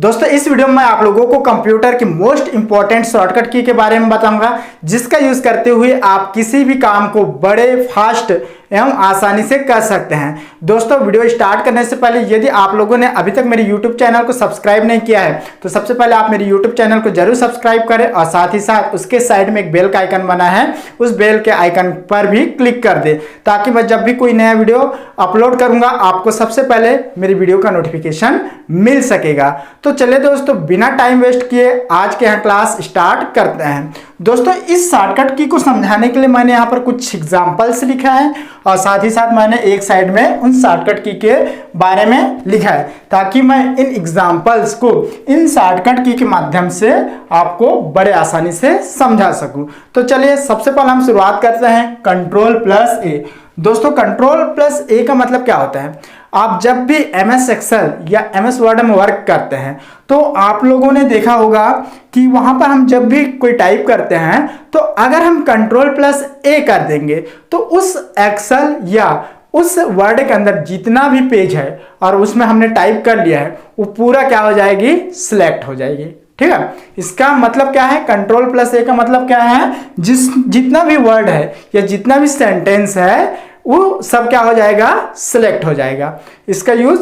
दोस्तों इस वीडियो में मैं आप लोगों को कंप्यूटर की मोस्ट इंपॉर्टेंट शॉर्टकट की के बारे में बताऊंगा, जिसका यूज करते हुए आप किसी भी काम को बड़े फास्ट एवं आसानी से कर सकते हैं। दोस्तों वीडियो स्टार्ट करने से पहले यदि आप लोगों ने अभी तक मेरे YouTube चैनल को सब्सक्राइब नहीं किया है तो सबसे पहले आप मेरे YouTube चैनल को जरूर सब्सक्राइब करें और साथ ही साथ उसके साइड में एक बेल का आइकन बना है, उस बेल के आइकन पर भी क्लिक कर दें ताकि मैं जब भी कोई नया वीडियो अपलोड करूंगा आपको सबसे पहले मेरी वीडियो का नोटिफिकेशन मिल सकेगा। तो चलिए दोस्तों बिना टाइम वेस्ट किए आज के यहाँ क्लास स्टार्ट करते हैं। दोस्तों इस शॉर्टकट की को समझाने के लिए मैंने यहाँ पर कुछ एग्जांपल्स लिखा है और साथ ही साथ मैंने एक साइड में उन शॉर्टकट की के बारे में लिखा है ताकि मैं इन एग्जांपल्स को इन शॉर्टकट की के माध्यम से आपको बड़े आसानी से समझा सकूं। तो चलिए सबसे पहले हम शुरुआत करते हैं Ctrl+A। दोस्तों Ctrl+A का मतलब क्या होता है? आप जब भी MS एक्सेल या MS वर्ड में वर्क करते हैं तो आप लोगों ने देखा होगा कि वहां पर हम जब भी कोई टाइप करते हैं तो अगर हम Ctrl+A कर देंगे तो उस एक्सेल या उस वर्ड के अंदर जितना भी पेज है और उसमें हमने टाइप कर लिया है वो पूरा क्या हो जाएगी? सिलेक्ट हो जाएगी। ठीक है, इसका मतलब क्या है? Ctrl+A का मतलब क्या है? जितना भी वर्ड है या जितना भी सेंटेंस है वो सब क्या हो जाएगा? सिलेक्ट हो जाएगा। इसका यूज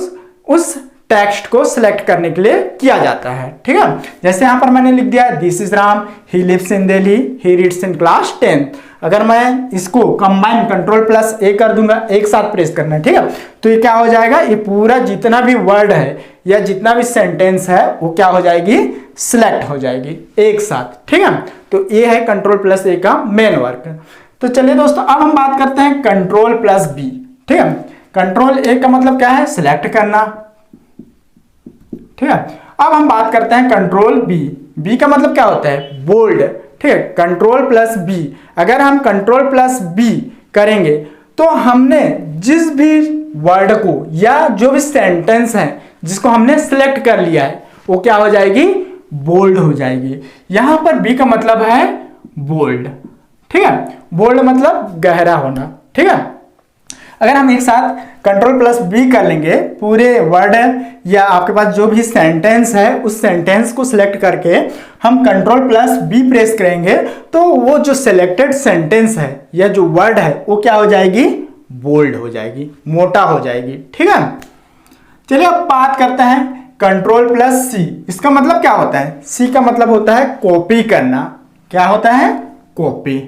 उस टेक्स्ट को सिलेक्ट करने के लिए किया जाता है। ठीक है, जैसे यहां पर मैंने लिख दिया this is Ram, he lives in Delhi, he reads in class 10th। अगर मैं इसको कंबाइन Ctrl+A कर दूंगा, एक साथ प्रेस करना है, ठीक है, तो ये क्या हो जाएगा? ये पूरा जितना भी वर्ड है या जितना भी सेंटेंस है वो क्या हो जाएगी? सिलेक्ट हो जाएगी एक साथ। ठीक है, तो ये है Ctrl+A का मेन वर्क। तो चलिए दोस्तों अब हम बात करते हैं Ctrl+B। ठीक है, Ctrl+A का मतलब क्या है? सिलेक्ट करना। ठीक है, अब हम बात करते हैं Ctrl+B। B का मतलब क्या होता है? बोल्ड। ठीक है, Ctrl+B। अगर हम Ctrl+B करेंगे तो हमने जिस भी वर्ड को या जो भी सेंटेंस है जिसको हमने सिलेक्ट कर लिया है वो क्या हो जाएगी? बोल्ड हो जाएगी। यहां पर B का मतलब है बोल्ड। ठीक है, बोल्ड मतलब गहरा होना। ठीक है, अगर हम एक साथ Ctrl+B कर लेंगे, पूरे वर्ड या आपके पास जो भी सेंटेंस है उस सेंटेंस को सिलेक्ट करके हम Ctrl+B प्रेस करेंगे तो वो जो सिलेक्टेड सेंटेंस है या जो वर्ड है वो क्या हो जाएगी? बोल्ड हो जाएगी, मोटा हो जाएगी। ठीक है, चलिए अब बात करते हैं Ctrl+C। इसका मतलब क्या होता है? C का मतलब होता है कॉपी करना। क्या होता है? कॉपी।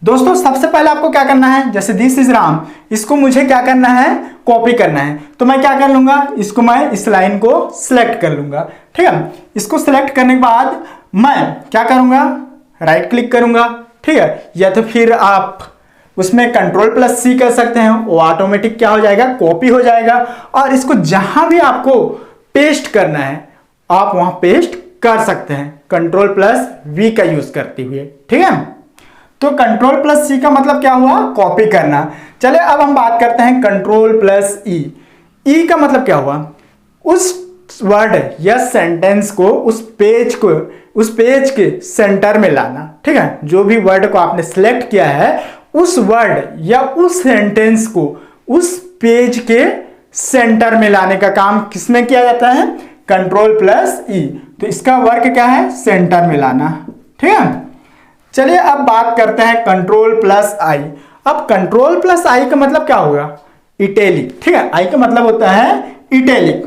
दोस्तों सबसे पहले आपको क्या करना है? जैसे दिस इज राम, इसको मुझे क्या करना है? कॉपी करना है। तो मैं क्या कर लूंगा? इसको मैं इस लाइन को सिलेक्ट कर लूंगा। ठीक है, इसको सिलेक्ट करने के बाद मैं क्या करूंगा? राइट क्लिक करूंगा। ठीक है, या तो फिर आप उसमें Ctrl+C कर सकते हैं, वो ऑटोमेटिक क्या हो जाएगा? कॉपी हो जाएगा। और इसको जहां भी आपको पेस्ट करना है आप वहां पेस्ट कर सकते हैं Ctrl+V का यूज करते हुए। ठीक है, तो Ctrl+C का मतलब क्या हुआ? कॉपी करना। चलिए अब हम बात करते हैं Ctrl+E। E का मतलब क्या हुआ? उस वर्ड या सेंटेंस को उस पेज के सेंटर में लाना। ठीक है, जो भी वर्ड को आपने सिलेक्ट किया है उस वर्ड या उस सेंटेंस को उस पेज के सेंटर में लाने का काम किसमें किया जाता है? Ctrl+E। तो इसका वर्क क्या है? सेंटर में लाना। ठीक है, चलिए अब बात करते हैं Ctrl+I। अब Ctrl+I का मतलब क्या होगा? इटैलिक। ठीक है, I का मतलब होता है इटैलिक।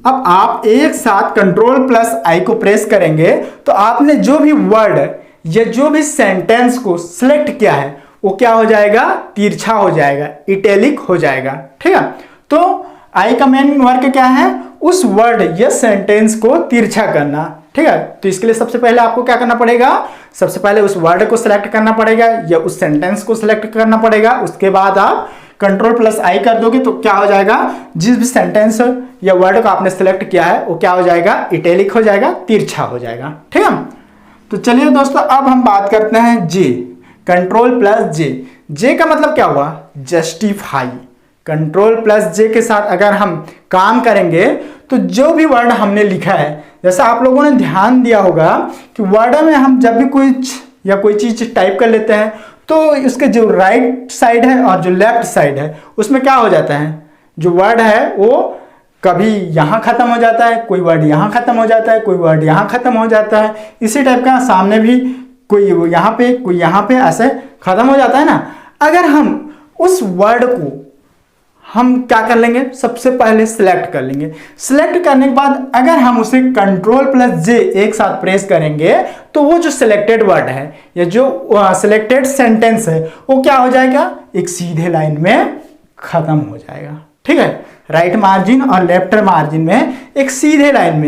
अब आप एक साथ Ctrl+I को प्रेस करेंगे तो आपने जो भी वर्ड या जो भी सेंटेंस को सिलेक्ट किया है वो क्या हो जाएगा? तिरछा हो जाएगा, इटैलिक हो जाएगा। ठीक है, तो I का मेन वर्क क्या है? उस वर्ड या सेंटेंस को तिरछा करना। ठीक है, तो इसके लिए सबसे पहले आपको क्या करना पड़ेगा? सबसे पहले उस वर्ड को सिलेक्ट करना पड़ेगा या उस सेंटेंस को सिलेक्ट करना पड़ेगा। उसके बाद आप Ctrl+I कर दोगे तो क्या हो जाएगा? जिस भी सेंटेंस या वर्ड को आपने सिलेक्ट किया है वो क्या हो जाएगा? इटैलिक हो जाएगा, तिरछा हो जाएगा। ठीक है, तो चलिए दोस्तों अब हम बात करते हैं J। Ctrl+J। J का मतलब क्या हुआ? जस्टिफाई। Ctrl+J के साथ अगर हम काम करेंगे तो जो भी वर्ड हमने लिखा है, जैसा आप लोगों ने ध्यान दिया होगा कि वर्ड में हम जब भी कोई चीज टाइप कर लेते हैं तो उसके जो राइट साइड है और जो लेफ्ट साइड है उसमें क्या हो जाता है? जो वर्ड है वो कभी यहाँ खत्म हो जाता है, कोई वर्ड यहाँ खत्म हो जाता है, कोई वर्ड यहाँ खत्म हो जाता है। इसी टाइप का सामने भी कोई यहाँ पे ऐसे खत्म हो जाता है ना। अगर हम उस वर्ड को हम क्या कर लेंगे, सबसे पहले सिलेक्ट कर लेंगे। सिलेक्ट करने के बाद अगर हम उसे Ctrl+J एक साथ प्रेस करेंगे तो वो जो सिलेक्टेड वर्ड है या जो सिलेक्टेड सेंटेंस है वो क्या हो जाएगा, एक सीधे लाइन में खत्म हो जाएगा। ठीक है, राइट मार्जिन और लेफ्ट मार्जिन में एक सीधे लाइन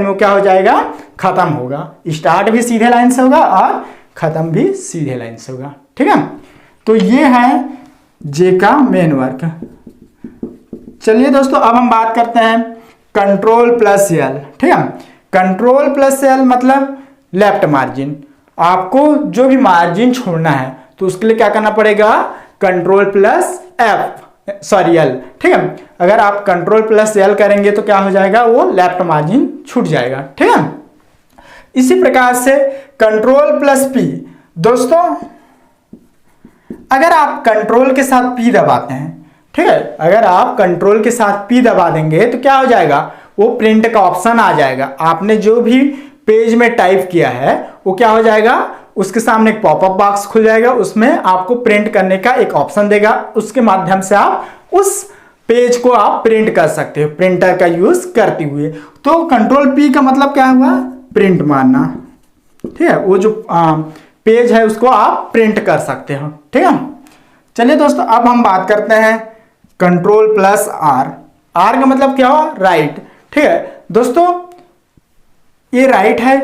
में क्या हो जाएगा, खत्म होगा। स्टार्ट भी सीधे लाइन से होगा और खत्म भी सीधे लाइन से होगा। ठीक है, तो ये है जे का मेन वर्क। चलिए दोस्तों, अब हम बात करते हैं Ctrl+L। ठीक है, Ctrl+L मतलब लेफ्ट मार्जिन। आपको जो भी मार्जिन छोड़ना है तो उसके लिए क्या करना पड़ेगा, L। ठीक है, अगर आप Ctrl+L करेंगे तो क्या हो जाएगा, वो लेफ्ट मार्जिन छूट जाएगा। ठीक है, इसी प्रकार से Ctrl+P। दोस्तों अगर आप कंट्रोल के साथ P दबाते हैं, ठीक है, अगर आप कंट्रोल के साथ P दबा देंगे तो क्या हो जाएगा, वो प्रिंट का ऑप्शन आ जाएगा। आपने जो भी पेज में टाइप किया है वो क्या हो जाएगा, उसके सामने एक पॉपअप बॉक्स खुल जाएगा, उसमें आपको प्रिंट करने का एक ऑप्शन देगा। उसके माध्यम से आप उस पेज को आप प्रिंट कर सकते हो प्रिंटर का यूज करते हुए। तो Ctrl+P का मतलब क्या हुआ, प्रिंट मारना। ठीक है, वो जो पेज है उसको आप प्रिंट कर सकते हो। ठीक है, चलिए दोस्तों, अब हम बात करते हैं Ctrl+R। R का मतलब क्या हुआ, राइट। ठीक है दोस्तों, ये राइट है,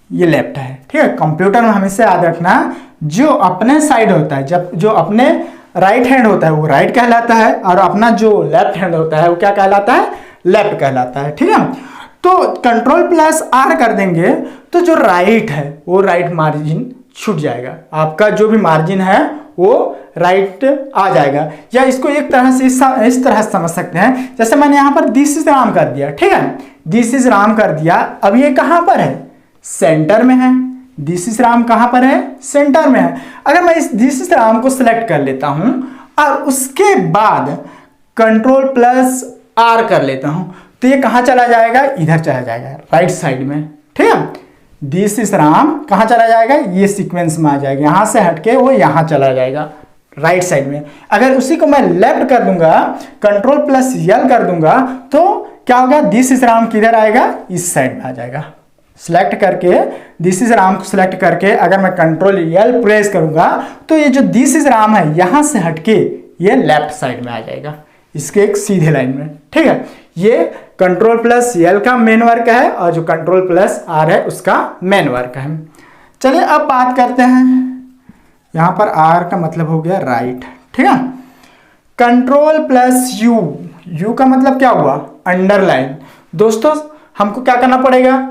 ये लेफ्ट है। ठीक है, कंप्यूटर में हमेशा याद रखना, जो अपने साइड होता है, जब जो अपने राइट हैंड होता है वो राइट कहलाता है, और अपना जो लेफ्ट हैंड होता है वो क्या कहलाता है, लेफ्ट कहलाता है। ठीक है, तो Ctrl+R कर देंगे तो जो राइट है वो राइट मार्जिन छूट जाएगा। आपका जो भी मार्जिन है वो राइट आ जाएगा। या इसको एक तरह से इस तरह समझ सकते हैं, जैसे मैंने यहाँ पर दिस इज राम कर दिया। ठीक है, दिस इज राम कर दिया, अब ये कहाँ पर है, सेंटर में है। दिस इज राम कहाँ पर है, सेंटर में है। अगर मैं इस दिस इज राम को सिलेक्ट कर लेता हूं और उसके बाद Ctrl+R कर लेता हूं तो ये कहाँ चला जाएगा, इधर चला जाएगा, राइट साइड में। ठीक है, दिस इज राम कहाँ चला जाएगा, ये सीक्वेंस में आ जाएगा, यहां से हटके वो यहां चला जाएगा, राइट साइड में। अगर उसी को मैं लेफ्ट कर दूंगा, Ctrl+L कर दूंगा तो क्या होगा, दिस इज राम किधर आएगा, इस साइड में आ जाएगा। सिलेक्ट करके दिस इज राम को सिलेक्ट करके अगर मैं Ctrl+L प्रेस करूंगा तो ये जो दिस इज राम है यहां से हटके ये लेफ्ट साइड में आ जाएगा, इसके एक सीधे लाइन में। ठीक है, ये Ctrl+L का मेन वर्क है और जो Ctrl+R है उसका मेन वर्क है। चलिए अब बात करते हैं, यहां पर R का मतलब हो गया राइट। ठीक है, Ctrl+U, U का मतलब क्या हुआ, अंडरलाइन। दोस्तों हमको क्या करना पड़ेगा,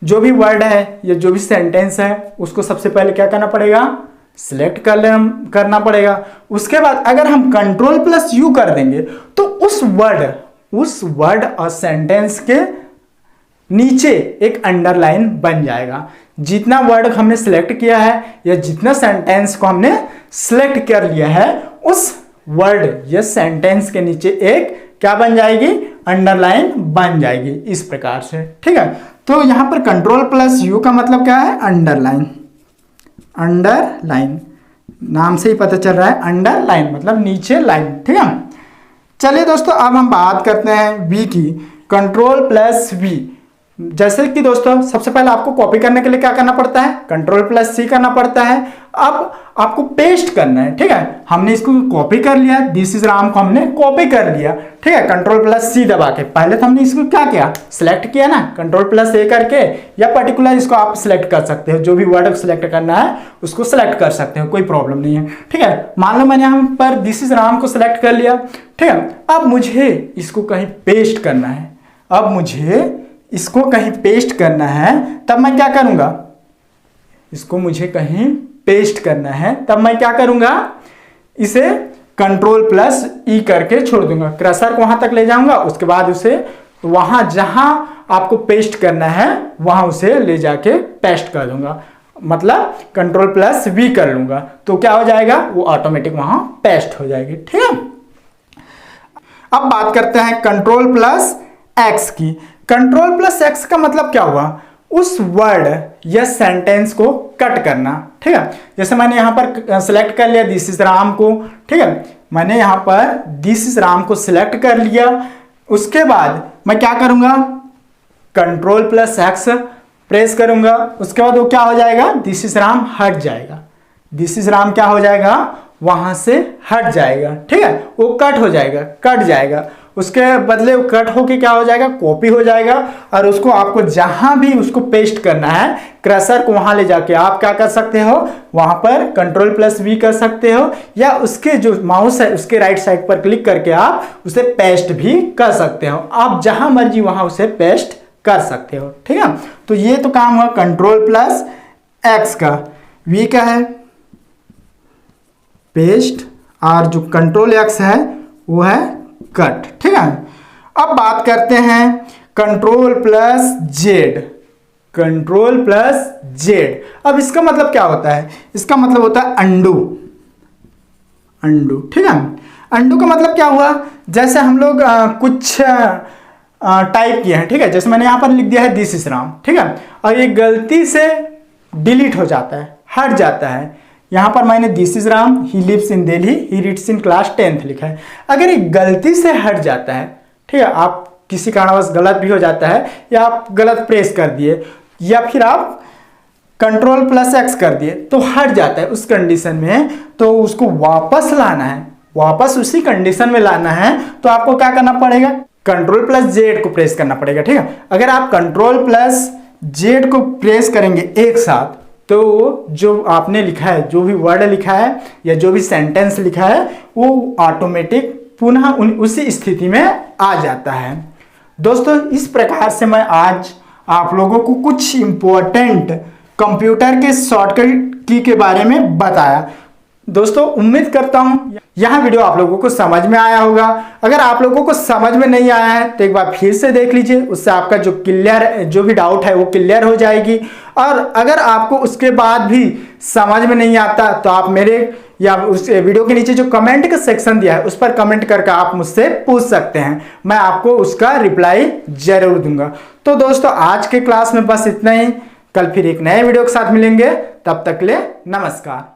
जो भी वर्ड है या जो भी सेंटेंस है उसको सबसे पहले क्या करना पड़ेगा, सिलेक्ट करना पड़ेगा। उसके बाद अगर हम Ctrl+U कर देंगे तो उस वर्ड और सेंटेंस के नीचे एक अंडरलाइन बन जाएगा। जितना वर्ड हमने सिलेक्ट किया है या जितना सेंटेंस को हमने सिलेक्ट कर लिया है उस वर्ड या सेंटेंस के नीचे एक क्या बन जाएगी, अंडरलाइन बन जाएगी, इस प्रकार से। ठीक है, तो यहां पर Ctrl+U का मतलब क्या है, अंडरलाइन। अंडरलाइन नाम से ही पता चल रहा है, अंडरलाइन मतलब नीचे लाइन। ठीक है, चलिए दोस्तों अब हम बात करते हैं V की, Ctrl+V। जैसे कि दोस्तों सबसे पहले आपको कॉपी करने के लिए क्या करना पड़ता है, Ctrl+C करना पड़ता है। अब आपको पेस्ट करना है। ठीक है, हमने इसको कॉपी कर लिया, दिस इज राम को हमने कॉपी कर लिया। ठीक है, Ctrl+C दबा के पहले तो हमने इसको क्या किया, सिलेक्ट किया ना, Ctrl+A करके, या पर्टिकुलर इसको आप सिलेक्ट कर सकते हो, जो भी वर्ड सिलेक्ट करना है उसको सिलेक्ट कर सकते हो, कोई प्रॉब्लम नहीं है। ठीक है, मान लो मैंने यहाँ पर दिस इज राम को सिलेक्ट कर लिया। ठीक है, अब मुझे इसको कहीं पेस्ट करना है, अब मुझे इसको कहीं पेस्ट करना है, तब मैं क्या करूंगा, इसको मुझे कहीं पेस्ट करना है तब मैं क्या करूंगा, इसे Ctrl+E करके छोड़ दूंगा, क्रसर को वहां तक ले जाऊंगा, उसके बाद उसे वहां जहां आपको पेस्ट करना है वहां उसे ले जाके पेस्ट कर दूंगा, मतलब Ctrl+V कर लूंगा तो क्या हो जाएगा, वो ऑटोमेटिक वहां पेस्ट हो जाएगी। ठीक है, अब बात करते हैं कंट्रोल प्लस एक्स की। कंट्रोल प्लस एक्स का मतलब क्या हुआ, उस वर्ड या सेंटेंस को कट करना, ठीक है। जैसे मैंने यहाँ पर सिलेक्ट कर लिया दिस इज राम को, ठीक है, मैंने यहाँ पर दिस इज राम को सिलेक्ट कर लिया। उसके बाद मैं क्या करूंगा, कंट्रोल प्लस एक्स प्रेस करूंगा। उसके बाद वो क्या हो जाएगा, दिस इज राम हट जाएगा, दिस इज राम क्या हो जाएगा, वहां से हट जाएगा, ठीक है, वो कट हो जाएगा, कट जाएगा। उसके बदले वो कट होके क्या हो जाएगा, कॉपी हो जाएगा। और उसको आपको जहां भी उसको पेस्ट करना है, क्रसर को वहां ले जाके आप क्या कर सकते हो, वहां पर कंट्रोल प्लस वी कर सकते हो, या उसके जो माउस है उसके राइट साइड पर क्लिक करके आप उसे पेस्ट भी कर सकते हो। आप जहां मर्जी वहां उसे पेस्ट कर सकते हो, ठीक है। तो ये तो काम हुआ कंट्रोल प्लस एक्स का। वी का है पेस्ट, और जो कंट्रोल एक्स है वो है कट, ठीक है। अब बात करते हैं control plus Z, control plus Z. अब इसका मतलब क्या होता है, इसका मतलब होता है अंडू, अंडू, ठीक है। अंडू का मतलब क्या हुआ, जैसे हम लोग कुछ टाइप किए हैं, ठीक है, जैसे मैंने यहां पर लिख दिया है दिस इज राम, ठीक है, और ये गलती से डिलीट हो जाता है, हट जाता है। यहां पर मैंने this is Ram, he lives in Delhi, he reads in class 10th लिखा है। अगर ये गलती से हट जाता है, ठीक है, आप किसी कारणवश गलत भी हो जाता है, या आप गलत प्रेस कर दिए, या फिर आप कंट्रोल प्लस एक्स कर दिए तो हट जाता है, उस कंडीशन में तो उसको वापस लाना है, वापस उसी कंडीशन में लाना है, तो आपको क्या करना पड़ेगा, कंट्रोल प्लस जेड को प्रेस करना पड़ेगा, ठीक है। अगर आप कंट्रोल प्लस जेड को प्रेस करेंगे एक साथ, तो जो आपने लिखा है, जो भी वर्ड लिखा है या जो भी सेंटेंस लिखा है, वो ऑटोमेटिक पुनः उसी स्थिति में आ जाता है। दोस्तों, इस प्रकार से मैं आज आप लोगों को कुछ इंपॉर्टेंट कंप्यूटर के शॉर्टकट की के बारे में बताया। दोस्तों, उम्मीद करता हूं यह वीडियो आप लोगों को समझ में आया होगा। अगर आप लोगों को समझ में नहीं आया है तो एक बार फिर से देख लीजिए, उससे आपका जो भी डाउट है वो क्लियर हो जाएगी। और अगर आपको उसके बाद भी समझ में नहीं आता तो आप मेरे या उस वीडियो के नीचे जो कमेंट का सेक्शन दिया है उस पर कमेंट करके आप मुझसे पूछ सकते हैं, मैं आपको उसका रिप्लाई जरूर दूंगा। तो दोस्तों, आज के क्लास में बस इतना ही। कल फिर एक नए वीडियो के साथ मिलेंगे, तब तक के लिए नमस्कार।